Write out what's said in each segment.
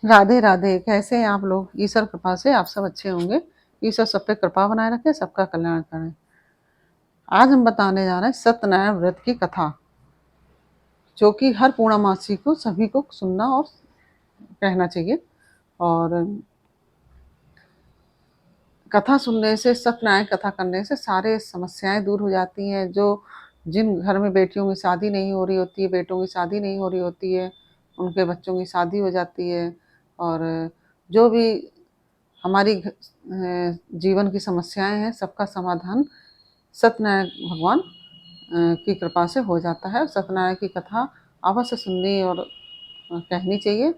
राधे राधे। कैसे हैं आप लोग? ईश्वर कृपा से आप सब अच्छे होंगे। ईश्वर सब पे कृपा बनाए रखे, सबका कल्याण करें। आज हम बताने जा रहे हैं सत्यनारायण व्रत की कथा, जो कि हर पूर्णमासी को सभी को सुनना और कहना चाहिए। और कथा सुनने से, सत्यनारायण कथा करने से सारे समस्याएं दूर हो जाती हैं। जो जिन घर में बेटियों की शादी नहीं हो रही होती है, बेटों की शादी नहीं हो रही होती है, उनके बच्चों की शादी हो जाती है। और जो भी हमारी जीवन की समस्याएं हैं, सबका समाधान सत्यनारायण भगवान की कृपा से हो जाता है। सत्यनारायण की कथा अवश्य सुननी और कहनी चाहिए।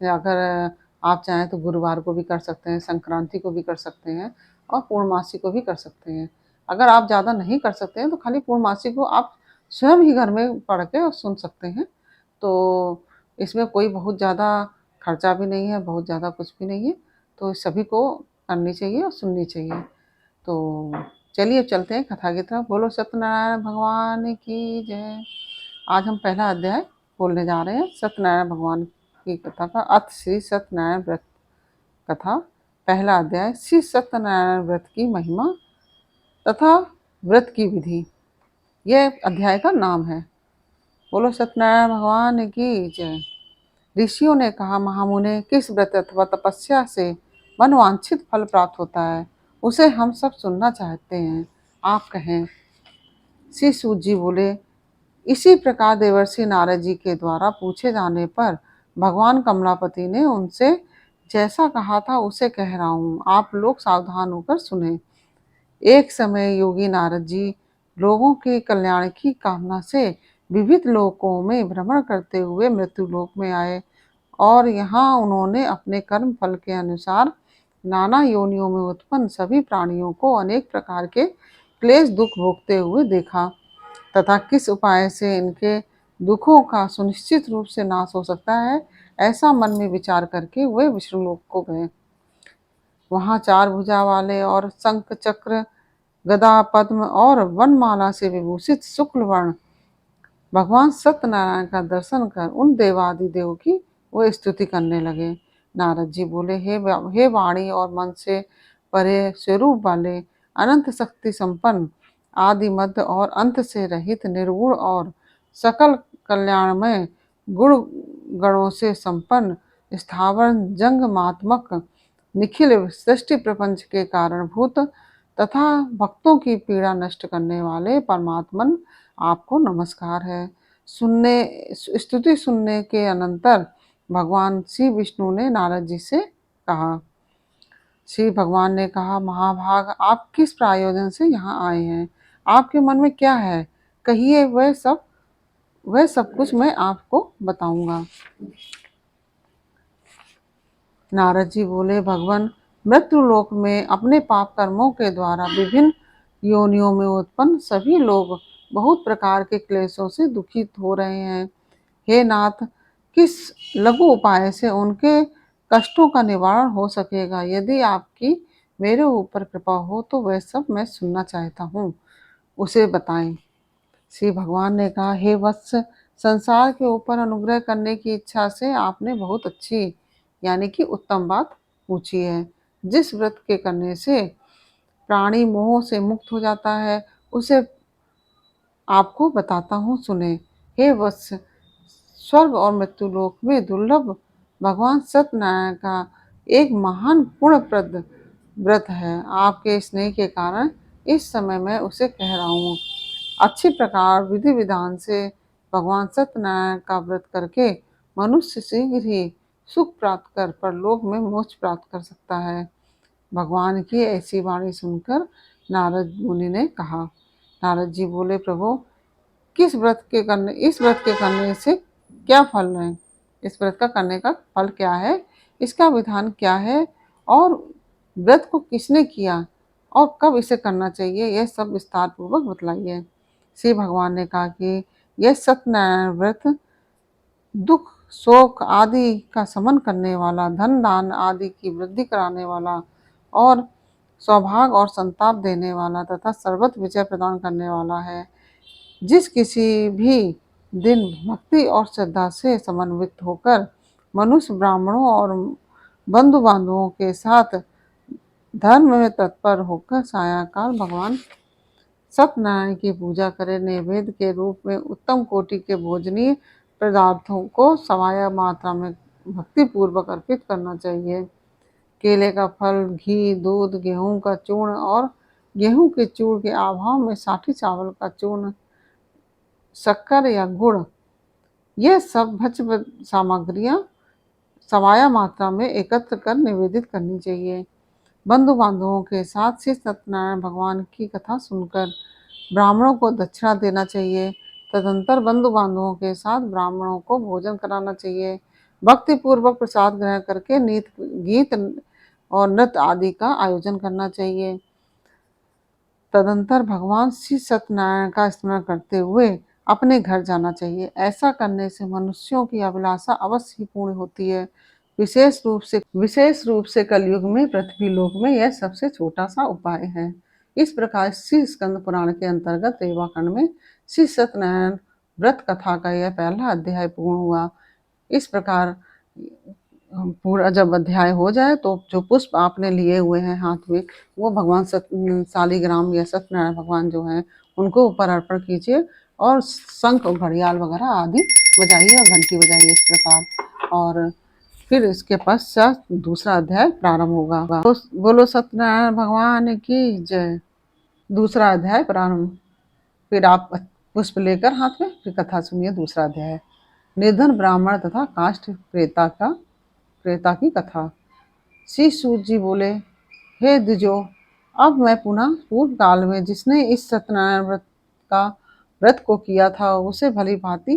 या अगर आप चाहें तो गुरुवार को भी कर सकते हैं, संक्रांति को भी कर सकते हैं, और पूर्णमासी को भी कर सकते हैं। अगर आप ज़्यादा नहीं कर सकते हैं तो खाली पूर्णमासी को आप स्वयं ही घर में पढ़ के और सुन सकते हैं। तो इसमें कोई बहुत ज़्यादा खर्चा भी नहीं है, बहुत ज़्यादा कुछ भी नहीं है। तो सभी को करनी चाहिए और सुननी चाहिए। तो चलिए चलते हैं कथा की तरफ। बोलो सत्यनारायण भगवान की जय। आज हम पहला अध्याय बोलने जा रहे हैं सत्यनारायण भगवान की कथा का। अथ श्री सत्यनारायण व्रत कथा। पहला अध्याय, श्री सत्यनारायण व्रत की महिमा तथा व्रत की विधि, यह अध्याय का नाम है। बोलो सत्यनारायण भगवान की जय। ऋषियों ने कहा, महामुने, किस व्रत अथवा तपस्या से मनवांछित फल प्राप्त होता है, उसे हम सब सुनना चाहते हैं। आप कहें। श्री सूत जी बोले, इसी प्रकार देवर्षि नारद जी के द्वारा पूछे जाने पर भगवान कमलापति ने उनसे जैसा कहा था उसे कह रहा हूँ, आप लोग सावधान होकर सुने। एक समय योगी नारद जी लोगों के कल्याण की कामना से विविध लोकों में भ्रमण करते हुए मृत्यु लोक में आए, और यहाँ उन्होंने अपने कर्म फल के अनुसार नाना योनियों में उत्पन्न सभी प्राणियों को अनेक प्रकार के क्लेश दुख भोगते हुए देखा, तथा किस उपाय से इनके दुखों का सुनिश्चित रूप से नाश हो सकता है, ऐसा मन में विचार करके वे विष्णुलोक को गए। वहां चार भुजा वाले और शंख चक्र गदा पद्म और वनमाला से विभूषित शुक्ल वर्ण भगवान सत्यनारायण का दर्शन कर उन देवादिदेव की वो स्तुति करने लगे। नारद जी बोले, हे वाणी और मन से परे स्वरूप वाले, अनंत शक्ति संपन्न, आदि मध्य और अंत से रहित, निर्गुण और सकल कल्याणमय, गुण गणों से संपन्न, स्थावर जंगमात्मक, निखिल सृष्टि प्रपंच के कारणभूत तथा भक्तों की पीड़ा नष्ट करने वाले परमात्मन, आपको नमस्कार है। स्तुति सुनने के अनंतर भगवान श्री विष्णु ने नारद जी से कहा। श्री भगवान ने कहा, महाभाग, आप किस प्रयोजन से यहाँ आए हैं? आपके मन में क्या है? कहिए, वह सब कुछ मैं आपको बताऊंगा। नारद जी बोले, भगवान, मृत्यु लोक में अपने पाप कर्मों के द्वारा विभिन्न योनियों में उत्पन्न सभी लोग बहुत प्रकार के क्लेशों से दुखित हो रहे हैं। हे नाथ, किस लघु उपाय से उनके कष्टों का निवारण हो सकेगा? यदि आपकी मेरे ऊपर कृपा हो तो वह सब मैं सुनना चाहता हूँ, उसे बताएं। श्री भगवान ने कहा, हे वत्स, संसार के ऊपर अनुग्रह करने की इच्छा से आपने बहुत अच्छी यानी कि उत्तम बात पूछी है। जिस व्रत के करने से प्राणी मोह से मुक्त हो जाता है, उसे आपको बताता हूँ, सुने। हे वत्स, स्वर्ग और मृत्युलोक में दुर्लभ भगवान सत्यनारायण का एक महान पुण्यप्रद व्रत है। आपके स्नेह के कारण इस समय मैं उसे कह रहा हूँ। अच्छी प्रकार विधि विधान से भगवान सत्यनारायण का व्रत करके मनुष्य शीघ्र ही सुख प्राप्त कर परलोक में मोक्ष प्राप्त कर सकता है। भगवान की ऐसी वाणी सुनकर नारद मुनि ने कहा। नारद जी बोले, प्रभु, इस व्रत के करने से क्या फल है? इस व्रत का करने का फल क्या है? इसका विधान क्या है? और व्रत को किसने किया और कब इसे करना चाहिए, यह सब विस्तार पूर्वक बतलाइए। श्री भगवान ने कहा कि यह सत्यनारायण व्रत दुख शोक आदि का शमन करने वाला, धन दान आदि की वृद्धि कराने वाला और सौभाग्य और संताप देने वाला तथा सर्वत्र विजय प्रदान करने वाला है। जिस किसी भी दिन भक्ति और श्रद्धा से समन्वित होकर मनुष्य ब्राह्मणों और बंधु बांधवों के साथ धर्म में तत्पर होकर सायंकाल भगवान सत्यनारायण की पूजा करें। नैवेद्य के रूप में उत्तम कोटि के भोजनीय पदार्थों को सवाया मात्रा में भक्ति पूर्वक अर्पित करना चाहिए। केले का फल, घी, दूध, गेहूं का चूर्ण और गेहूं के चूर्ण के अभाव में साठी चावल का चूर्ण, शक्कर या गुड़, ये सब भक्ष्य सामग्रियां सवाया मात्रा में एकत्र कर निवेदित करनी चाहिए। बंधु बांधवों के साथ श्री सत्यनारायण भगवान की कथा सुनकर ब्राह्मणों को दक्षिणा देना चाहिए। तदंतर बंधु बांधवों के साथ ब्राह्मणों को भोजन कराना चाहिए। भक्ति पूर्वक प्रसाद ग्रहण करके नीत गीत और नृत्य आदि का आयोजन करना चाहिए। तदंतर भगवान श्री सत्यनारायण का स्मरण करते हुए अपने घर जाना चाहिए। ऐसा करने से मनुष्यों की अभिलाषा अवश्य ही पूर्ण होती है। विशेष रूप से कलयुग में पृथ्वी लोक में यह सबसे छोटा सा उपाय है। इस प्रकार श्री स्कंद पुराण के अंतर्गत रेवाखंड में श्री सत्यनारायण व्रत कथा का यह पहला अध्याय पूर्ण हुआ। इस प्रकार पूरा जब अध्याय हो जाए तो जो पुष्प आपने लिए हुए हैं हाथ में, वो भगवान शालिग्राम या सत्यनारायण भगवान जो हैं उनको ऊपर अर्पण कीजिए और शंख और घड़ियाल वगैरह आदि बजाइए और घंटी बजाइए इस प्रकार। और फिर इसके पश्चात दूसरा अध्याय प्रारंभ होगा। बोलो सत्यनारायण भगवान की जय। दूसरा अध्याय प्रारंभ। फिर आप पुष्प लेकर हाथ में फिर कथा सुनिए। दूसरा अध्याय, निर्धन ब्राह्मण तथा काष्ठ प्रेता की कथा। श्री सूत जी बोले, हे द्विजो, अब मैं पुनः पूर्व काल में जिसने इस सत्यनारायण व्रत को किया था उसे भली भांति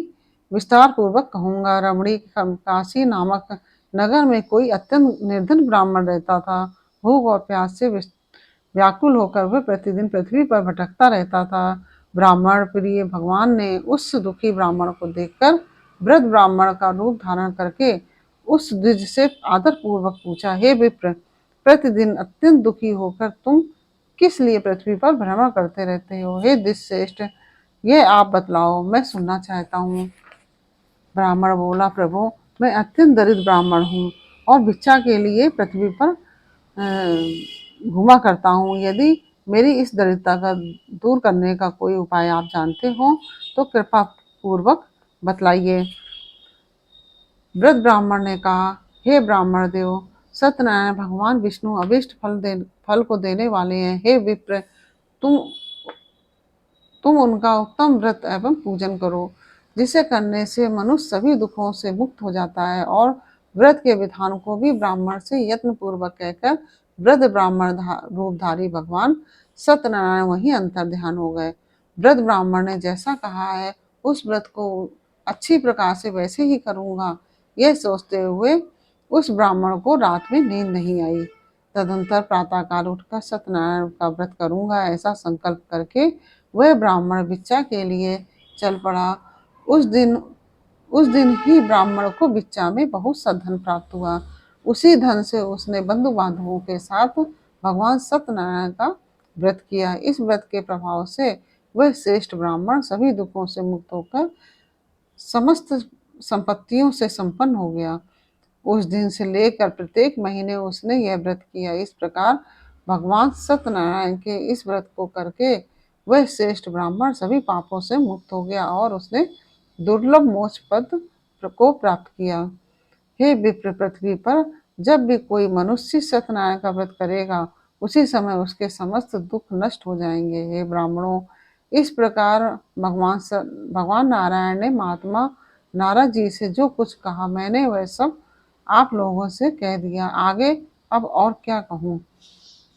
विस्तार पूर्वक कहूंगा। रमणी काशी नामक नगर में कोई अत्यंत निर्धन ब्राह्मण रहता था। भूख और प्यास से व्याकुल होकर वह प्रतिदिन पृथ्वी पर भटकता रहता था। ब्राह्मण प्रिय भगवान ने उस दुखी ब्राह्मण को देखकर वृद्ध ब्राह्मण का रूप धारण करके उस द्विज से आदर पूर्वक पूछा, हे विप्र, प्रतिदिन अत्यंत दुखी होकर तुम किस लिए पृथ्वी पर भ्रमण करते रहते हो? हे द्विज श्रेष्ठ, यह आप बतलाओ, मैं सुनना चाहता हूँ। ब्राह्मण बोला, प्रभु, मैं अत्यंत दरिद्र ब्राह्मण हूँ और भिक्षा के लिए पृथ्वी पर घुमा करता हूँ। यदि मेरी इस दरिद्रता का दूर करने का कोई उपाय आप जानते हो तो कृपा पूर्वक बतलाइए। वृद्ध ब्राह्मण ने कहा, हे ब्राह्मण देव, सत्यनारायण भगवान विष्णु अभिष्ट फल को देने वाले हैं। हे विप्र, तुम उनका उत्तम व्रत एवं पूजन करो, जिसे करने से मनुष्य सभी दुखों से मुक्त हो जाता है। और व्रत के विधान को भी ब्राह्मण से यत्न पूर्वक कहकर वृद्ध ब्राह्मण रूपधारी भगवान सत्यनारायण वहीं अंतर ध्यान हो गए। वृद्ध ब्राह्मण ने जैसा कहा है उस व्रत को अच्छी प्रकार से वैसे ही करूंगा, यह सोचते हुए उस ब्राह्मण को रात में नींद नहीं आई। तदंतर प्रातःकाल उठकर सत्यनारायण का व्रत करूंगा ऐसा संकल्प करके वह ब्राह्मण भिक्षा के लिए चल पड़ा। उस दिन ही ब्राह्मण को भिक्षा में बहुत सा धन प्राप्त हुआ। उसी धन से उसने बंधु बांधवों के साथ भगवान सत्यनारायण का व्रत किया। इस व्रत के प्रभाव से वह श्रेष्ठ ब्राह्मण सभी दुखों से मुक्त होकर समस्त संपत्तियों से संपन्न हो गया। उस दिन से लेकर प्रत्येक महीने उसने यह व्रत किया। इस प्रकार भगवान सत्यनारायण के इस व्रत को करके वह श्रेष्ठ ब्राह्मण सभी पापों से मुक्त हो गया और उसने दुर्लभ मोक्ष पद को प्राप्त किया। हे विप्र, पृथ्वी पर जब भी कोई मनुष्य सत्यनारायण का व्रत करेगा उसी समय उसके समस्त दुख नष्ट हो जाएंगे। हे ब्राह्मणों, इस प्रकार भगवान नारायण ने महात्मा नारद जी से जो कुछ कहा मैंने वह सब आप लोगों से कह दिया। आगे अब और क्या कहूँ।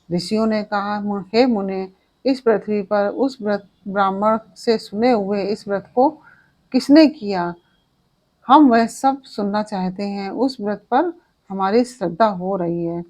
ऋषियों ने कहा, हे मुने, इस पृथ्वी पर उस ब्राह्मण से सुने हुए इस व्रत को किसने किया, हम वह सब सुनना चाहते हैं। उस व्रत पर हमारी श्रद्धा हो रही है।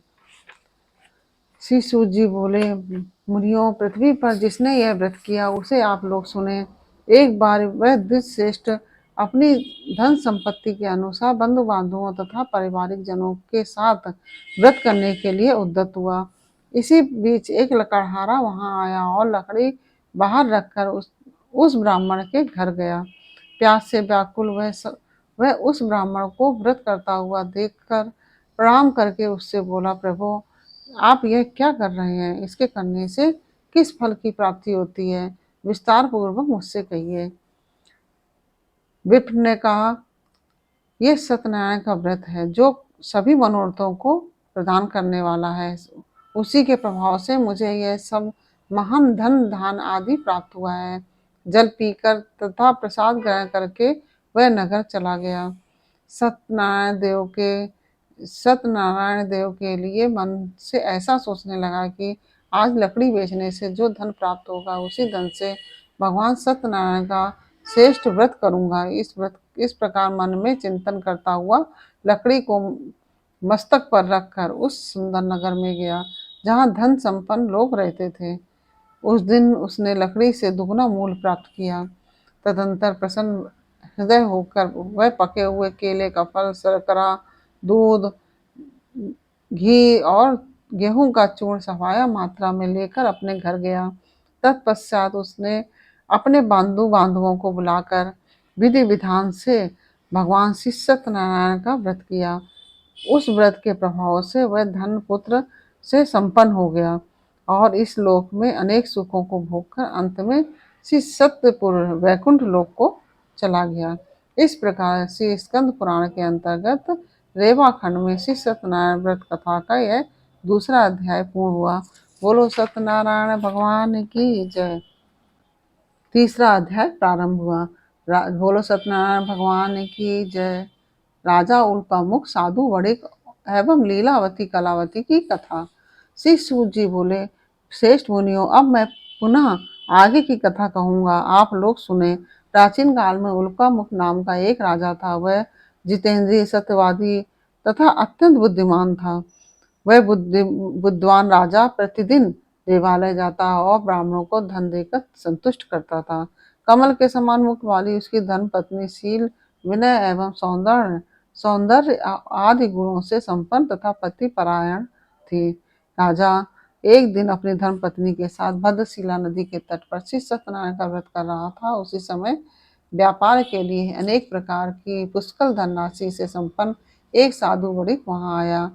श्री सूत जी बोले, मुनियों, पृथ्वी पर जिसने यह व्रत किया उसे आप लोग सुने। एक बार वह द्विज श्रेष्ठ अपनी धन संपत्ति के अनुसार बंधु बांधवों तथा पारिवारिक जनों के साथ व्रत करने के लिए उद्यत हुआ। इसी बीच एक लकड़हारा वहां आया और लकड़ी बाहर रखकर उस ब्राह्मण के घर गया। प्यास से व्याकुल वह उस ब्राह्मण को व्रत करता हुआ देखकर प्रणाम करके उससे बोला, प्रभु आप यह क्या कर रहे हैं? इसके करने से किस फल की प्राप्ति होती है? विस्तार पूर्वक मुझसे कहिए। विप्र ने कहा, यह सत्यनारायण का व्रत है जो सभी मनोरथों को प्रदान करने वाला है। उसी के प्रभाव से मुझे यह सब महान धन धान आदि प्राप्त हुआ है। जल पीकर तथा प्रसाद ग्रहण करके वह नगर चला गया। सत्यनारायण देव के लिए मन से ऐसा सोचने लगा कि आज लकड़ी बेचने से जो धन प्राप्त होगा उसी धन से भगवान सत्यनारायण का श्रेष्ठ व्रत करूंगा। इस प्रकार मन में चिंतन करता हुआ लकड़ी को मस्तक पर रखकर उस सुंदर नगर में गया जहाँ धन संपन्न लोग रहते थे। उस दिन उसने लकड़ी से दुगना मूल प्राप्त किया। तदंतर प्रसन्न हृदय होकर वह पके हुए केले का फल, शर्करा, दूध, घी और गेहूं का चूर्ण सफाया मात्रा में लेकर अपने घर गया। तत्पश्चात उसने अपने बांधुओं को बुलाकर विधि विधान से भगवान श्री सत्यनारायण का व्रत किया। उस व्रत के प्रभाव से वह धन पुत्र से संपन्न हो गया और इस लोक में अनेक सुखों को भोगकर अंत में श्री सत्यपुर वैकुंठ लोक को चला गया। इस प्रकार श्री स्कंद पुराण के अंतर्गत रेवा खंड में श्री सत्यनारायण व्रत कथा का यह दूसरा अध्याय पूर्ण हुआ। बोलो सत्यनारायण भगवान की जय। तीसरा अध्याय प्रारंभ हुआ। बोलो सत्यनारायण भगवान की जय। राजा उल्पामुख, साधु वणिक एवं लीलावती कलावती की कथा। श्री सूत जी बोले, श्रेष्ठ मुनियों, अब मैं पुनः आगे की कथा कहूंगा, आप लोग सुने। प्राचीन काल में उल्पामुख नाम का एक राजा था। वह जितेंद्रिय, सत्यवादी तथा अत्यंत बुद्धिमान था। वह बुद्धिमान राजा प्रतिदिन देवालय जाता और ब्राह्मणों को धन देकर संतुष्ट करता था। कमल के समान मुख वाली उसकी धर्म पत्नी शील, विनय एवं सौंदर्य आदि गुणों से संपन्न तथा पति परायण थी। राजा एक दिन अपनी धर्म पत्नी के साथ भद्रशिला नदी के तट पर श्री सत्यनारायण का व्रत कर रहा था। उसी समय व्यापार के लिए अनेक प्रकार की पुष्कल धनराशि से संपन्न एक साधु वणिक वहां आया।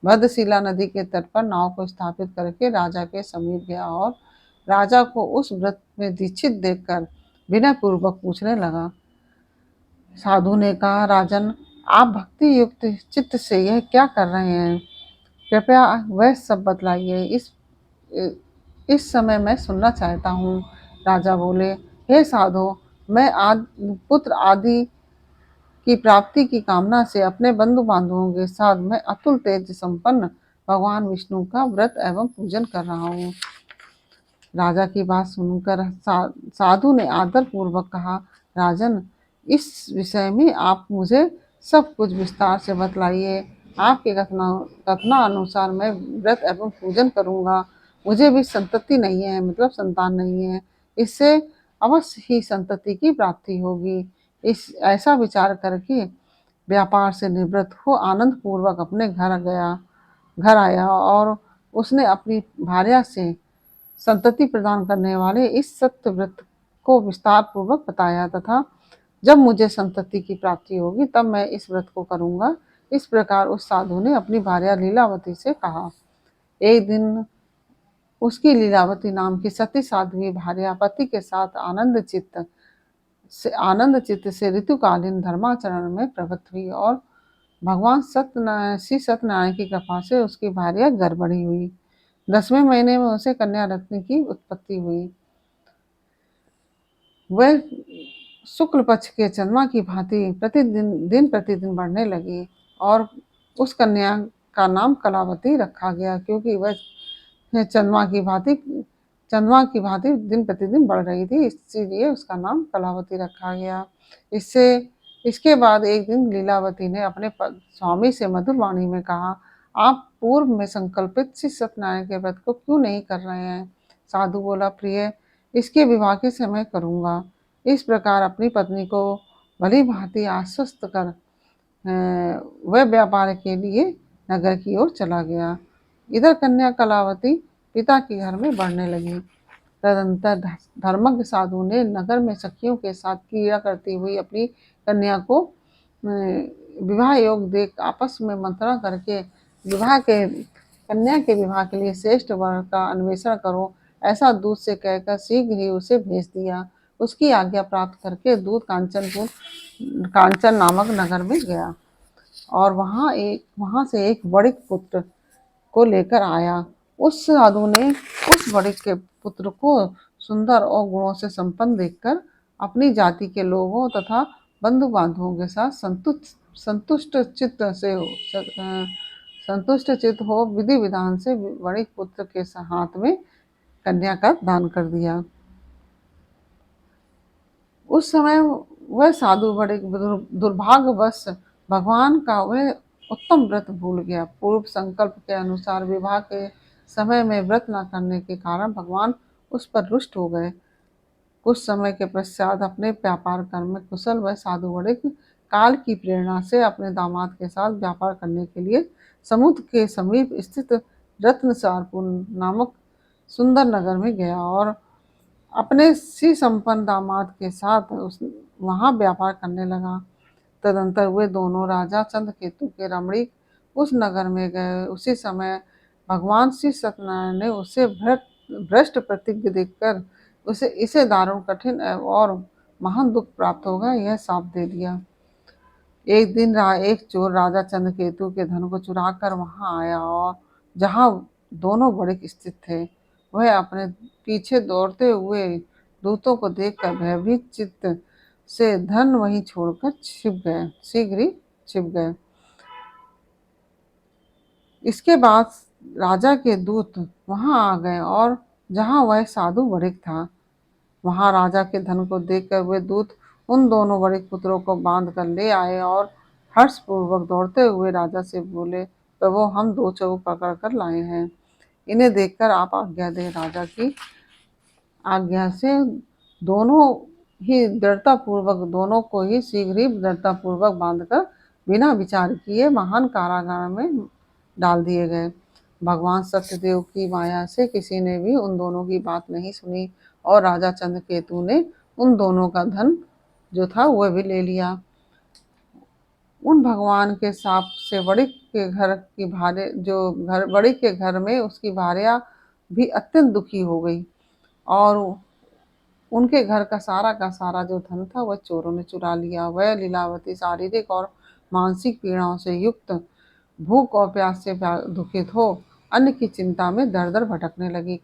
भद्रशिला नदी के तट पर नाव को स्थापित करके राजा के समीप गया और राजा को उस व्रत में दीक्षित देखकर विनय पूर्वक पूछने लगा। साधु ने कहा, राजन, आप भक्ति युक्त चित्त से यह क्या कर रहे हैं? कृपया वह सब बतलाइए। इस समय मैं सुनना चाहता हूँ। राजा बोले, हे साधु, मैं पुत्र आदि की प्राप्ति की कामना से अपने बंधु बांधवों के साथ मैं अतुल तेज संपन्न भगवान विष्णु का व्रत एवं पूजन कर रहा हूँ। राजा की बात सुनकर साधु ने आदर पूर्वक कहा, राजन, इस विषय में आप मुझे सब कुछ विस्तार से बतलाइए। आपके कथना अनुसार मैं व्रत एवं पूजन करूंगा। मुझे भी संतति नहीं है, मतलब संतान नहीं है। इससे अवश्य ही संतति की प्राप्ति होगी। इस ऐसा विचार करके व्यापार से निवृत्त हो आनंद पूर्वक अपने घर आया और उसने अपनी भार्या से संतति प्रदान करने वाले इस सत्य व्रत को विस्तार पूर्वक बताया तथा जब मुझे संतति की प्राप्ति होगी तब मैं इस व्रत को करूंगा। इस प्रकार उस साधु ने अपनी भार्या लीलावती से कहा। एक दिन उसकी लीलावती नाम की सती साध्वी भार्या पति के साथ आनंद चित्त से ऋतुकालीन धर्माचरण में प्रवृत्त हुई और भगवान श्री सत्यनारायण की कृपा से उसकी भार्या गर्भवती हुई। 10वें महीने में उसे कन्या रत्न की उत्पत्ति हुई। वह शुक्ल पक्ष के चंद्रमा की भांति दिन प्रतिदिन बढ़ने लगी और उस कन्या का नाम कलावती रखा गया, क्योंकि वह चंद्रमा की भांति दिन प्रतिदिन बढ़ रही थी, इसीलिए उसका नाम कलावती रखा गया। इसके बाद एक दिन लीलावती ने अपने स्वामी से मधुर वाणी में कहा, आप पूर्व में संकल्पित श्री सत्यनारायण के व्रत को क्यों नहीं कर रहे हैं? साधु बोला, प्रिय, इसके विवाह के समय करूंगा। इस प्रकार अपनी पत्नी को भली भांति आश्वस्त कर वह व्यापार के लिए नगर की ओर चला गया। इधर कन्या कलावती पिता के घर में बढ़ने लगी। तदंतर धर्मज्ञ साधु ने नगर में सखियों के साथ क्रीड़ा करती हुई अपनी कन्या को विवाह योग देख आपस में मंत्रणा करके विवाह के कन्या के विवाह के लिए श्रेष्ठ वर का अन्वेषण करो, ऐसा दूत से कहकर शीघ्र ही उसे भेज दिया। उसकी आज्ञा प्राप्त करके दूत कांचन नामक नगर में गया और वहां से एक वणिक पुत्र को लेकर आया। उस साधु ने उस वणिक के पुत्र को सुंदर और गुणों से संपन्न देखकर अपनी जाति के लोगों तथा बंधु बांधवों के साथ संतुष्ट चित्त से संतुष्ट चित्त हो विधि विधान से वणिक पुत्र के हाथ में कन्या का दान कर दिया। उस समय वह साधु बड़े दुर्भाग्यवश भगवान का वह उत्तम व्रत भूल गया। पूर्व संकल्प के अनुसार विवाह के समय में व्रत न करने के कारण भगवान उस पर रुष्ट हो गए। कुछ समय के पश्चात अपने व्यापार कर्म में कुशल वह साधु बड़े काल की प्रेरणा से अपने दामाद के साथ व्यापार करने के लिए समुद्र के समीप स्थित रत्नसारपुर नामक सुंदर नगर में गया और अपने सी संपन्न दामाद के साथ वहां व्यापार करने लगा। तदंतर वे दोनों राजा चंद्रकेतु के रमणीक उस नगर में गए। उसी समय भगवान श्री सत्यनारायण ने उसे भ्रष्ट प्रतिज्ञ देखकर उसे इसे दारुण कठिन और महान दुख प्राप्त होगा यह साप दे दिया। एक दिन एक चोर राजा चंद्रकेतु के धन को चुरा कर वहां आया और जहां दोनों बड़े स्थित थे वह अपने पीछे दौड़ते हुए दूतों को देखकर भयभीत चित्त से धन वहीं छोड़कर शीघ्र ही छिप गए। इसके बाद राजा के दूत वहां आ गए और जहां वह साधु वणिक था वहां राजा के धन को देखकर वे दूत उन दोनों वणिक पुत्रों को बांध कर ले आए और हर्षपूर्वक दौड़ते हुए राजा से बोले, प्रभु हम 2 चोर पकड़ कर लाए हैं, इन्हें देखकर आप आज्ञा दें। राजा की आज्ञा से दोनों को ही शीघ्र ही दृढ़तापूर्वक बांधकर बिना विचार किए महान कारागार में डाल दिए गए। भगवान सत्यदेव की माया से किसी ने भी उन दोनों की बात नहीं सुनी और राजा चंद्रकेतु ने उन दोनों का धन जो था वह भी ले लिया। उन भगवान के शाप से बड़िक के घर में उसकी भार्या भी अत्यंत दुखी हो गई और उनके घर का सारा जो धन था वह चोरों ने चुरा लिया। वह लीलावती शारीरिक और मानसिक पीड़ाओं से युक्त भूख और प्यास से दुखित हो अन्न की चिंता में दर दर भटकने लगी।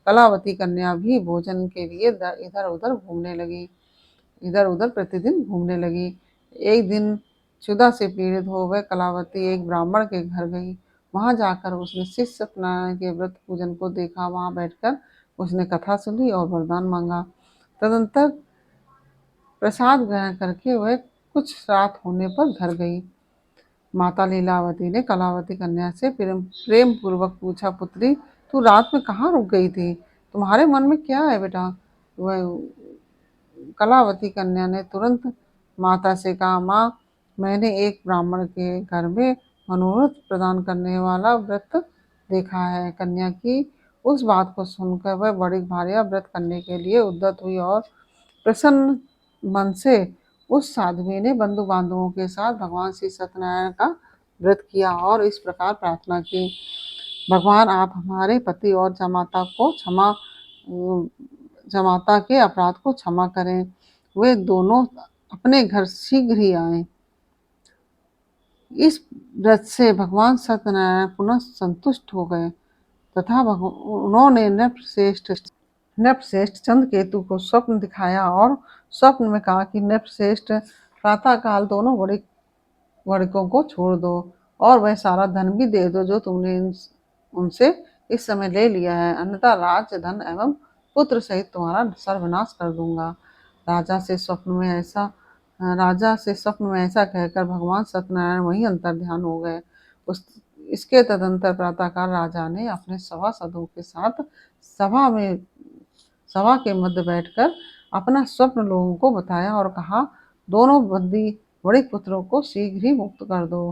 कलावती कन्या भी भोजन के लिए इधर उधर प्रतिदिन घूमने लगी। एक दिन क्षुधा से पीड़ित हो वह कलावती एक ब्राह्मण के घर गई। वहां जाकर उसने शिव सत्यनारायण के व्रत पूजन को देखा। वहां बैठकर उसने कथा सुनी और वरदान मांगा। तदंतर प्रसाद ग्रहण करके वह कुछ रात होने पर घर गई। माता लीलावती ने कलावती कन्या से प्रेम पूर्वक पूछा, पुत्री तू रात में कहाँ रुक गई थी? तुम्हारे मन में क्या है बेटा? वह कलावती कन्या ने तुरंत माता से कहा, माँ मैंने एक ब्राह्मण के घर में मनोरथ प्रदान करने वाला व्रत देखा है। कन्या की उस बात को सुनकर वह बड़ी भार्या व्रत करने के लिए उद्यत हुई और प्रसन्न मन से उस साध्वी ने बंधु बांधवों के साथ भगवान श्री सत्यनारायण का व्रत किया और इस प्रकार प्रार्थना की, भगवान आप हमारे पति और जमाता के अपराध को क्षमा करें। वे दोनों अपने घर शीघ्र ही आए। इस व्रत से भगवान सत्यनारायण पुनः संतुष्ट हो गए तथा उन्होंने नृपश्रेष्ठ चंद्रकेतु को स्वप्न दिखाया और स्वप्न में कहा कि नृपश्रेष्ठ प्रातः काल दोनों वणिकों को छोड़ दो और वह सारा धन भी दे दो जो तुमने उनसे इस समय ले लिया है, अन्यथा राज्य धन एवं पुत्र सहित तुम्हारा सर्वनाश कर दूंगा। राजा से स्वप्न में ऐसा कहकर भगवान सत्यनारायण वहीं अंतर्ध्यान हो गए। इसके तदंतर प्रातःकाल राजा ने अपने सभासदों के साथ सभा के मध्य बैठकर अपना स्वप्न लोगों को बताया और कहा, दोनों बंदी वणिक पुत्रों को शीघ्र ही मुक्त कर दो।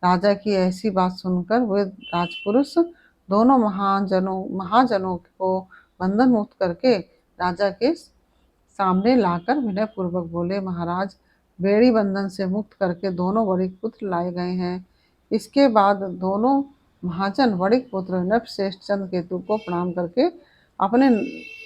राजा की ऐसी बात सुनकर वे राजपुरुष दोनों महाजनों को बंधन मुक्त करके राजा के सामने लाकर विनय पूर्वक बोले, महाराज बेड़ी बंधन से मुक्त करके दोनों वणिक पुत्र लाए गए हैं। इसके बाद दोनों महाजन वणिक पुत्र नृपश्रेष्ठ चंद्रकेतु को प्रणाम करके अपने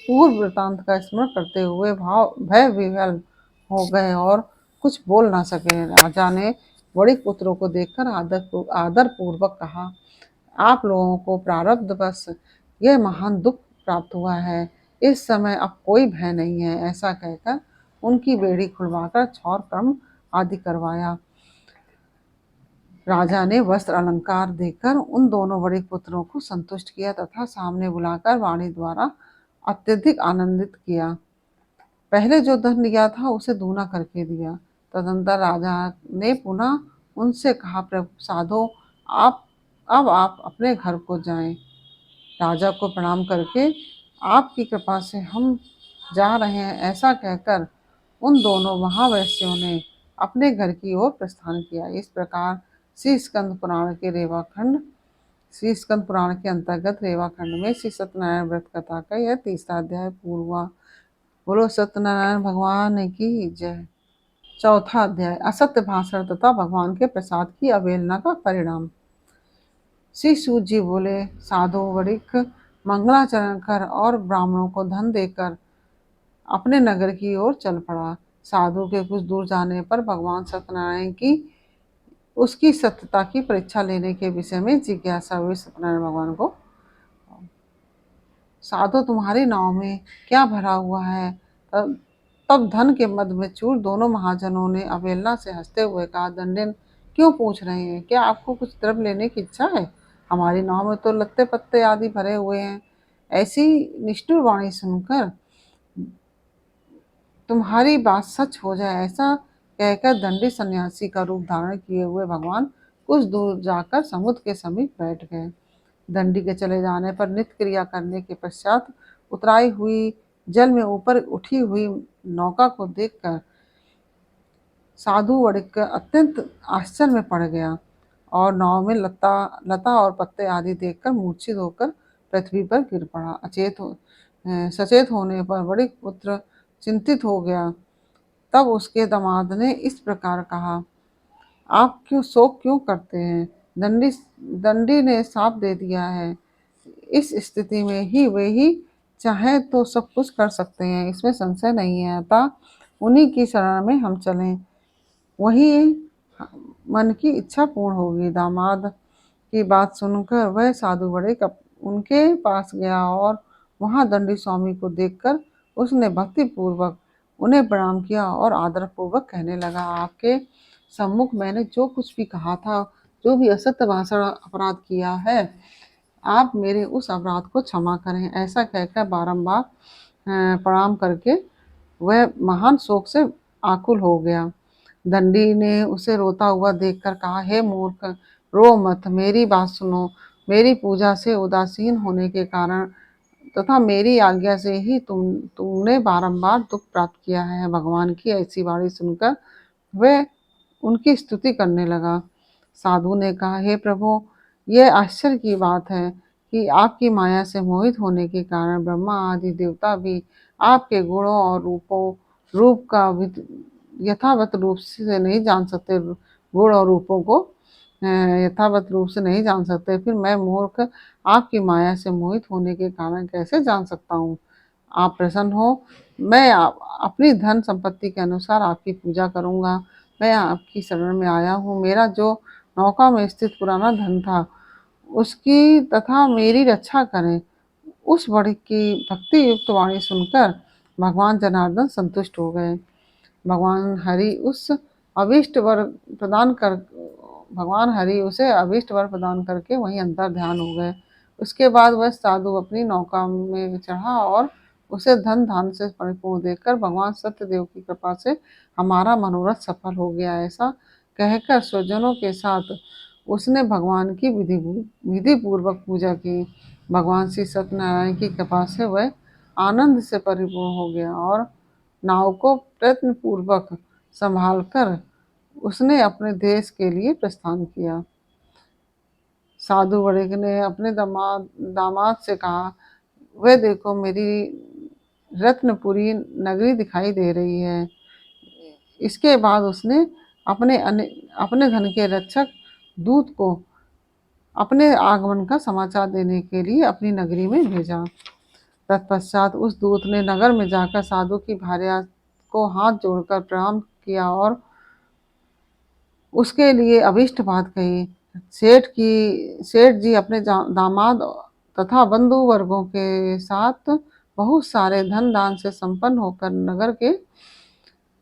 पूर्व वृतांत का स्मरण करते हुए भाव भय विह्वल हो गए और कुछ बोल ना सके। राजा ने वणिक पुत्रों को देखकर आदर पूर्वक कहा, आप लोगों को प्रारब्धवश यह महान दुख प्राप्त हुआ है। इस समय अब कोई भय नहीं है। ऐसा कहकर उनकी बेड़ी खुलवाकर क्षौर कर्म आदि करवाया। राजा ने वस्त्र अलंकार देकर उन दोनों बड़े पुत्रों को संतुष्ट किया तथा सामने बुलाकर वाणी द्वारा अत्यधिक आनंदित किया। पहले जो धन लिया था उसे दूना करके दिया। तदंतर राजा ने पुनः उनसे कहा, प्रभु साधो, आप अपने घर को जाएं। राजा को प्रणाम करके आपकी कृपा से हम जा रहे हैं, ऐसा कहकर उन दोनों महावैश्यों ने अपने घर की ओर प्रस्थान किया। इस प्रकार श्री स्कंद पुराण के अंतर्गत रेवाखंड में श्री सत्यनारायण व्रत कथा का यह तीसरा अध्याय पूर्ण हुआ। बोलो सत्यनारायण भगवान की जय। चौथा अध्याय असत्य भाषण तथा भगवान के प्रसाद की अवहेलना का परिणाम। श्री सूत जी बोले, साधो वणिक मंगलाचरण कर और ब्राह्मणों को धन देकर अपने नगर की ओर चल पड़ा। साधु के कुछ दूर जाने पर भगवान सत्यनारायण की उसकी सत्यता की परीक्षा लेने के विषय में जिज्ञासा हुई। सत्यनारायण भगवान को, साधो तुम्हारी नाव में क्या भरा हुआ है? तब धन के मद में चूर दोनों महाजनों ने अवहेलना से हंसते हुए कहा, दंडिन क्यों पूछ रहे हैं? क्या आपको कुछ द्रव्य लेने की इच्छा है? हमारी नाव में तो लत्ते पत्ते आदि भरे हुए हैं। ऐसी निष्ठुर वाणी सुनकर तुम्हारी बात सच हो जाए, ऐसा कहकर दंडी सन्यासी का रूप धारण किए हुए भगवान कुछ दूर जाकर समुद्र के समीप बैठ गए। दंडी के चले जाने पर नित्य क्रिया करने के पश्चात उतराई हुई जल में ऊपर उठी हुई नौका को देखकर साधु वणिक अत्यंत आश्चर्य में पड़ गया और नाव में लता और पत्ते आदि देखकर मूर्छित होकर पृथ्वी पर गिर पड़ा। सचेत होने पर वणिक पुत्र चिंतित हो गया। तब उसके दामाद ने इस प्रकार कहा, आप शोक क्यों करते हैं? दंडी ने साफ दे दिया है। इस स्थिति में ही वे ही चाहे तो सब कुछ कर सकते हैं, इसमें संशय नहीं है। अतः उन्हीं की शरण में हम चलें, वही मन की इच्छा पूर्ण होगी। दामाद की बात सुनकर वह साधु बड़े उनके पास गया और वहां दंडी स्वामी को देखकर उसने भक्ति पूर्वक उन्हें प्रणाम किया और आदर पूर्वक कहने लगा, आपके सम्मुख मैंने जो कुछ भी कहा था, जो भी असत्य भाषण अपराध किया है, आप मेरे उस अपराध को क्षमा करें। ऐसा कहकर बारंबार प्रणाम करके वह महान शोक से आकुल हो गया। दंडी ने उसे रोता हुआ देखकर कहा, हे मूर्ख, रो मत, मेरी बात सुनो। मेरी पूजा से उदासीन होने के कारण तथा मेरी आज्ञा से ही तुमने बारंबार दुख प्राप्त किया है। भगवान की ऐसी वाणी सुनकर वह उनकी स्तुति करने लगा। साधु ने कहा, हे प्रभु, यह आश्चर्य की बात है कि आपकी माया से मोहित होने के कारण ब्रह्मा आदि देवता भी आपके गुणों और रूप का यथावत रूप से नहीं जान सकते। गुण और रूपों को यथावत रूप से नहीं जान सकते, फिर मैं मूर्ख आपकी माया से मोहित होने के कारण कैसे जान सकता हूँ? आप प्रसन्न हो, मैं अपनी धन संपत्ति के अनुसार आपकी पूजा करूँगा। मैं आपकी शरण में आया हूँ। मेरा जो नौका में स्थित पुराना धन था, उसकी तथा मेरी रक्षा करें। उस बड़े की भक्ति युक्त वाणी सुनकर भगवान जनार्दन संतुष्ट हो गए। भगवान हरि उसे अभीष्ट वर प्रदान करके वहीं अंतर ध्यान हो गए। उसके बाद वह साधु अपनी नौका में चढ़ा और उसे धन धान से परिपूर्ण देखकर भगवान सत्यदेव की कृपा से हमारा मनोरथ सफल हो गया, ऐसा कहकर स्वजनों के साथ उसने भगवान की विधि पूर्वक पूजा की। भगवान श्री सत्यनारायण की कृपा से वह आनंद से परिपूर्ण हो गया और नाव को प्रयत्न पूर्वक संभालकर उसने अपने देश के लिए प्रस्थान किया। साधु वणिक ने अपने दामाद से कहा, वह देखो, मेरी रत्नपुरी नगरी दिखाई दे रही है। इसके बाद उसने अपने धन के रक्षक दूत को अपने आगमन का समाचार देने के लिए अपनी नगरी में भेजा। तत्पश्चात उस दूत ने नगर में जाकर साधु की भार्या को हाथ जोड़कर प्रणाम किया और उसके लिए अभीष्ट बात कही। सेठ जी अपने दामाद तथा बंधु वर्गों के साथ बहुत सारे धन दान से संपन्न होकर नगर के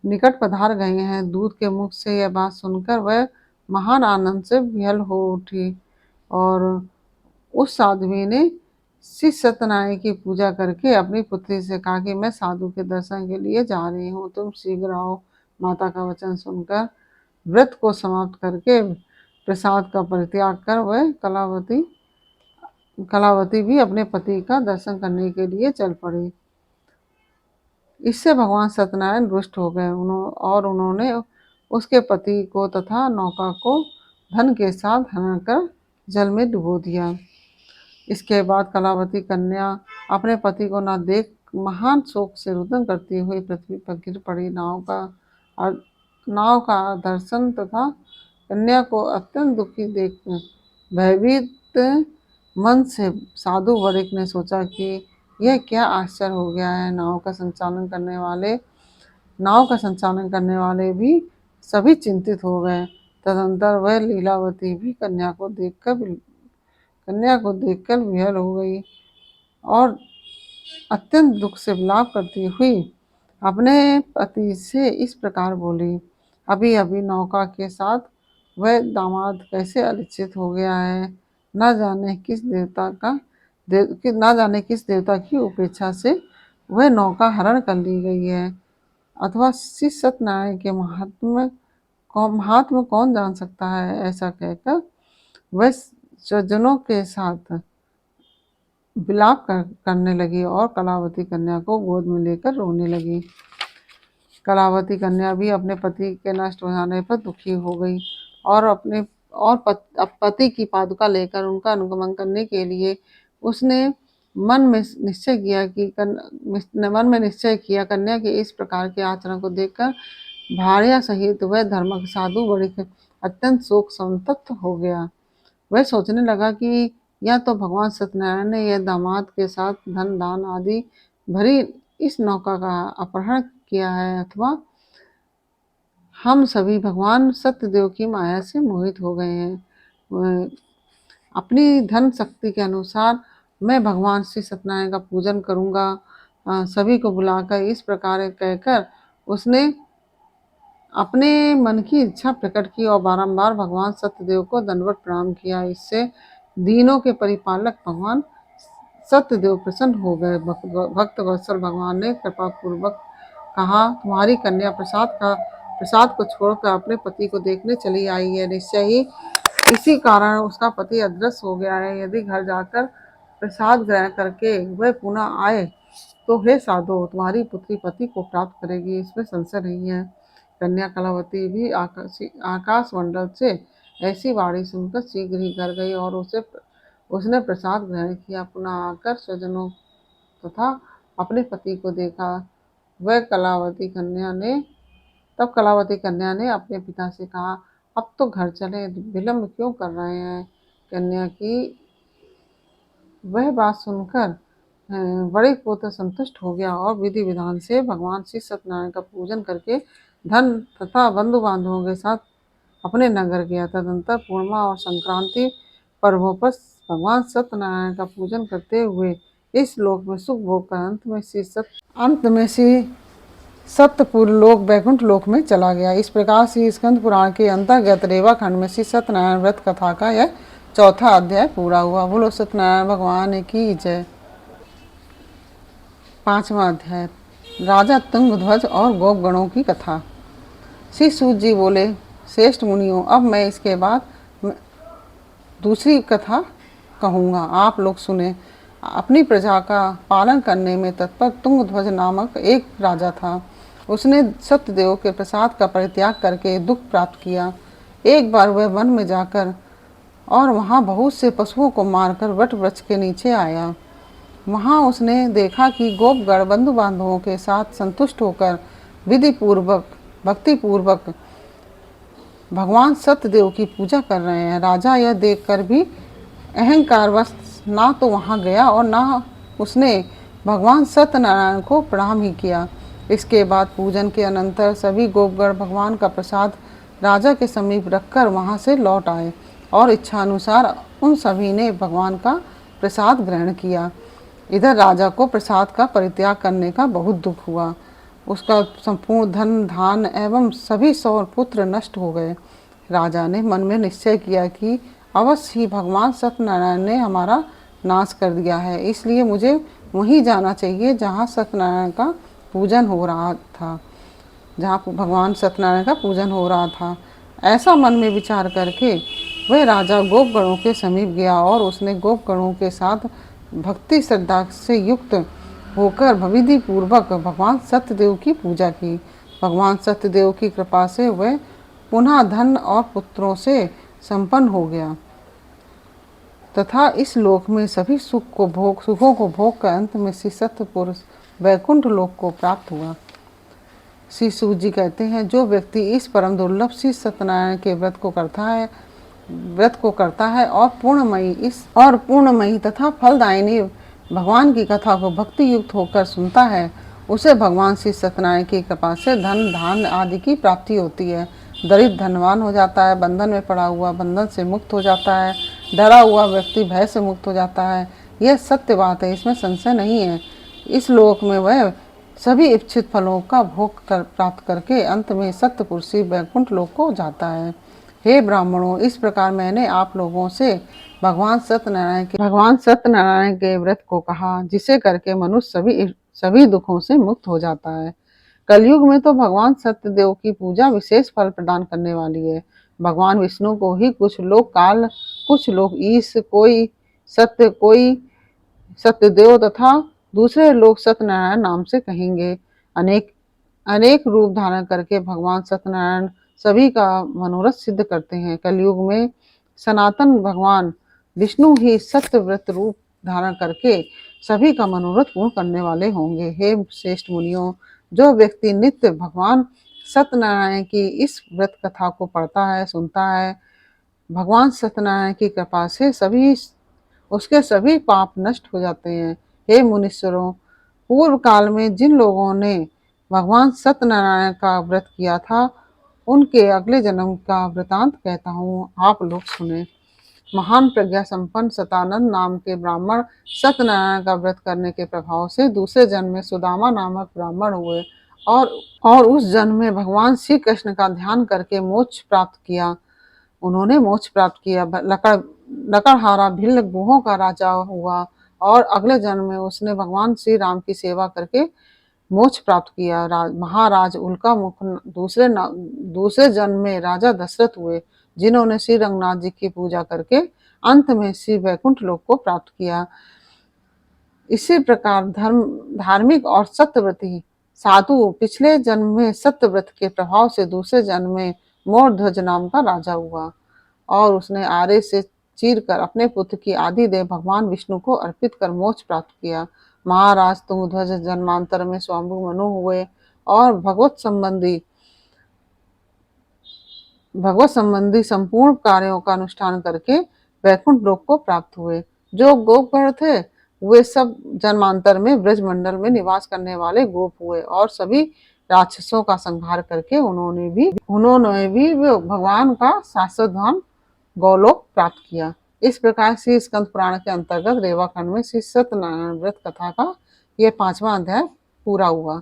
निकट पधार गए हैं। दूत के मुख से यह बात सुनकर वह महान आनंद से विह्वल हो उठी और उस साध्वी ने श्री सत्यनारायण की पूजा करके अपनी पुत्री से कहा कि मैं साधु के दर्शन के लिए जा रही हूँ, तुम शीघ्र आओ। माता का वचन सुनकर व्रत को समाप्त करके प्रसाद का परित्याग कर वह कलावती भी अपने पति का दर्शन करने के लिए चल पड़ी। इससे भगवान सत्यनारायण रुष्ट हो गए और उन्होंने उसके पति को तथा नौका को धन के साथ हरण कर जल में डुबो दिया। इसके बाद कलावती कन्या अपने पति को न देख महान शोक से रुदन करती हुई पृथ्वी पर गिर पड़ी। नाव का दर्शन तथा कन्या को अत्यंत दुखी देख भयभीत मन से साधु वरिक ने सोचा कि यह क्या आश्चर्य हो गया है। नाव का संचालन करने वाले भी सभी चिंतित हो गए। तदंतर वह लीलावती भी कन्या को देखकर विह्वल हो गई और अत्यंत दुख से विलाप करती हुई अपने पति से इस प्रकार बोली, अभी अभी नौका के साथ वह दामाद कैसे अलिचित हो गया है। न जाने किस देवता की उपेक्षा से वह नौका हरण कर ली गई है, अथवा श्री सत्यनारायण के महात्म कौन जान सकता है। ऐसा कहकर वह स्वजनों के साथ विलाप करने लगी और कलावती कन्या को गोद में लेकर रोने लगी। कलावती कन्या भी अपने पति के नष्ट हो जाने पर दुखी हो गई और पति की पादुका लेकर उनका अनुगमन करने के लिए उसने मन में निश्चय किया। कन्या के इस प्रकार के आचरण को देखकर भार्या सहित वह धर्मक साधु बड़े अत्यंत शोक संतप्त हो गया। वह सोचने लगा कि या तो भगवान सत्यनारायण ने यह दामाद के साथ धन दान आदि भरी इस नौका का अपहरण किया है, अथवा हम सभी भगवान सत्यदेव की माया से मोहित हो गए हैं। अपनी धन शक्ति के अनुसार मैं भगवान श्री सत्यनारायण का पूजन करूंगा। सभी को बुलाकर इस प्रकार कहकर उसने अपने मन की इच्छा प्रकट की और बारंबार भगवान सत्यदेव को दंडवत प्रणाम किया। इससे दीनों के परिपालक भगवान सत्यदेव प्रसन्न हो गए। भक्त वत्सल भगवान ने कृपा पूर्वक कहा, तुम्हारी कन्या प्रसाद को छोड़कर अपने पति को देखने चली आई है। निश्चय ही इसी कारण उसका पति अदृश्य हो गया है। यदि घर जाकर प्रसाद ग्रहण करके वह पुनः आए तो हे साधो, तुम्हारी पुत्री पति को प्राप्त करेगी, इसमें संशय नहीं है। कन्या कलावती भी आकाश मंडल से ऐसी वाणी सुनकर शीघ्र ही घर गई और उसने प्रसाद ग्रहण किया। पुनः आकर स्वजनों तथा अपने पति को देखा। तब कलावती कन्या ने अपने पिता से कहा, अब तो घर चले, विलम्ब क्यों कर रहे हैं। कन्या की वह बात सुनकर बड़े पुत्र संतुष्ट हो गया और विधि विधान से भगवान श्री सत्यनारायण का पूजन करके धन तथा बंधु बांधवों के साथ अपने नगर गया। तदंतर पूर्णिमा और संक्रांति पर्वों पर भगवान सत्यनारायण का पूजन करते हुए इस लोक में सुख भोग कर अंत में श्री सत्यपुर लोक वैकुंठ लोक में चला गया। इस प्रकार श्री स्कंद पुराण के अंतर्गत रेवा खंड में श्री सत्यनारायण व्रत कथा का यह चौथा अध्याय पूरा हुआ। बोलो सत्यनारायण भगवान की जय। 5वां अध्याय, राजा तुंगध्वज और गोपगणों की कथा। श्री सूत जी बोले, श्रेष्ठ मुनियों, अब मैं इसके बाद दूसरी कथा कहूँगा, आप लोग सुने। अपनी प्रजा का पालन करने में तत्पर तुंगध्वज नामक एक राजा था। उसने सत्यदेव के प्रसाद का परित्याग करके दुख प्राप्त किया। एक बार वह वन में जाकर और वहाँ बहुत से पशुओं को मारकर वट वृक्ष के नीचे आया। वहाँ उसने देखा कि गोपगण बंधु बांधवों के साथ संतुष्ट होकर विधि पूर्वक भक्ति पूर्वक भगवान सत्यदेव की पूजा कर रहे हैं। राजा यह देखकर भी अहंकारवश ना तो वहाँ गया और ना उसने भगवान सत्यनारायण को प्रणाम ही किया। इसके बाद पूजन के अनंतर सभी गोपगण भगवान का प्रसाद राजा के समीप रखकर वहाँ से लौट आए और इच्छानुसार उन सभी ने भगवान का प्रसाद ग्रहण किया। इधर राजा को प्रसाद का परित्याग करने का बहुत दुख हुआ। उसका संपूर्ण धन धान एवं सभी 100 पुत्र नष्ट हो गए। राजा ने मन में निश्चय किया कि अवश्य ही भगवान सत्यनारायण ने हमारा नाश कर दिया है, इसलिए मुझे वहीं जाना चाहिए जहाँ सत्यनारायण का पूजन हो रहा था, जहाँ भगवान सत्यनारायण का पूजन हो रहा था। ऐसा मन में विचार करके वह राजा गोपगणों के समीप गया और उसने गोपगणों के साथ भक्ति श्रद्धा से युक्त होकर विधि पूर्वक भगवान सत्यदेव की पूजा की। भगवान सत्यदेव की कृपा से वह पुनः धन और पुत्रों से संपन्न हो गया तथा इस लोक में सभी सुखों को भोग कर अंत में श्री सत्य पुरुष वैकुंठ लोक को प्राप्त हुआ। श्री सूत जी कहते हैं, जो व्यक्ति इस परम दुर्लभ श्री सत्यनारायण के व्रत को करता है और पूर्णमयी तथा फलदायिनी भगवान की कथा को भक्ति युक्त होकर सुनता है, उसे भगवान श्री सत्यनारायण की कृपा से धन धान आदि की प्राप्ति होती है। दरिद्र धनवान हो जाता है, बंधन में पड़ा हुआ बंधन से मुक्त हो जाता है, डरा हुआ व्यक्ति भय से मुक्त हो जाता है। यह सत्य बात है, इसमें संशय नहीं है। इस लोक में वह सभी इच्छित फलों का प्राप्त करके अंत में सत्य पुरुषी वैकुंठ लोक को जाता है। हे ब्राह्मणों, इस प्रकार मैंने आप लोगों से भगवान सत्यनारायण के व्रत को कहा, जिसे करके मनुष्य सभी दुखों से मुक्त हो जाता है। कलयुग में तो भगवान सत्यदेव की पूजा विशेष फल प्रदान करने वाली है। भगवान विष्णु को ही कुछ लोग काल, कुछ लोग ईश, कोई सत्यदेव तथा दूसरे लोग सत्यनारायण नाम से कहेंगे। अनेक रूप धारण करके भगवान सत्यनारायण सभी का मनोरथ सिद्ध करते हैं। कलयुग में सनातन भगवान विष्णु ही सत्य व्रत रूप धारण करके सभी का मनोरथ पूर्ण करने वाले होंगे। हे श्रेष्ठ मुनियों, जो व्यक्ति नित्य भगवान सत्यनारायण की इस व्रत कथा को पढ़ता है, सुनता है, भगवान सत्यनारायण की कृपा से उसके सभी पाप नष्ट हो जाते हैं। हे मुनीश्वरों, पूर्व काल में जिन लोगों ने भगवान सत्यनारायण का व्रत किया था, उनके अगले जन्म का वृतांत कहता हूँ, आप लोग सुने। महान प्रज्ञा संपन्न सतानंद नाम के ब्राह्मण सत्यनारायण का व्रत करने के प्रभाव से दूसरे जन्म में सुदामा नामक ब्राह्मण हुए और उस जन्म में भगवान श्री कृष्ण का ध्यान करके मोक्ष प्राप्त किया। उन्होंने मोक्ष प्राप्त किया। लकड़हारा भिल्ल गुहों का राजा हुआ और अगले जन्म में उसने भगवान श्री राम की सेवा करके मोक्ष प्राप्त किया। महाराज उल्का मुख दूसरे जन्म में राजा दशरथ हुए, जिन्होंने श्री रंगनाथ जी की पूजा करके अंत में श्री वैकुंठ लोक को प्राप्त किया। इसी प्रकार धार्मिक और सत्यव्रती साधु पिछले जन्म में सत्यव्रत के प्रभाव से दूसरे जन्म में मोरध्वज नाम का राजा हुआ और उसने आरे से चीर कर अपने पुत्र की आदि देव भगवान विष्णु को अर्पित कर मोक्ष प्राप्त किया। महाराज तुंगध्वज जन्मांतर में स्वामी मनु हुए और भगवत संबंधी संपूर्ण कार्यों का अनुष्ठान करके वैकुंठ लोक को प्राप्त हुए। जो गोपगण थे वे सब जन्मांतर में ब्रजमंडल में निवास करने वाले गोप हुए और सभी राक्षसों का संहार करके उन्होंने भी भगवान का शाश्वत धाम गौलोक प्राप्त किया। इस प्रकार से स्कंद पुराण के अंतर्गत रेवाखंड में श्री सत्यनारायण व्रत कथा का यह 5वां अध्याय पूरा हुआ।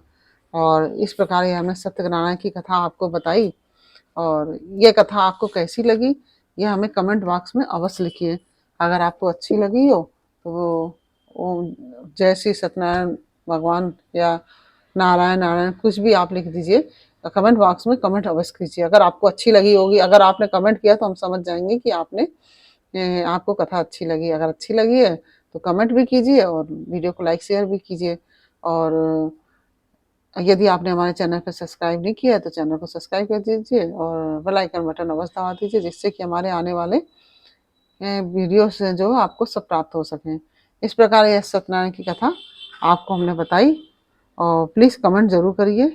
और इस प्रकार ये हमने सत्यनारायण की कथा आपको बताई। और ये कथा आपको कैसी लगी, यह हमें कमेंट बॉक्स में अवश्य लिखिए। अगर आपको अच्छी लगी हो तो जय श्री सत्यनारायण भगवान या नारायण कुछ भी आप लिख दीजिए। कमेंट बॉक्स में कमेंट अवश्य कीजिए अगर आपको अच्छी लगी होगी। अगर आपने कमेंट किया तो हम समझ जाएंगे कि आपको कथा अच्छी लगी। अगर अच्छी लगी है तो कमेंट भी कीजिए और वीडियो को लाइक शेयर भी कीजिए। और यदि आपने हमारे चैनल पर सब्सक्राइब नहीं किया है तो चैनल को सब्सक्राइब कर दीजिए और बेल आइकन बटन अवश्य दबा दीजिए, जिससे कि हमारे आने वाले वीडियो से जो आपको सब प्राप्त हो सकें। इस प्रकार यह सत्यनारायण की कथा आपको हमने बताई और प्लीज़ कमेंट ज़रूर करिए।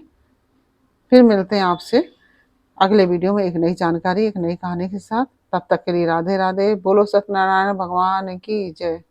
फिर मिलते हैं आपसे अगले वीडियो में एक नई जानकारी, एक नई कहानी के साथ। तब तक के लिए राधे राधे। बोलो सत्यनारायण भगवान की जय।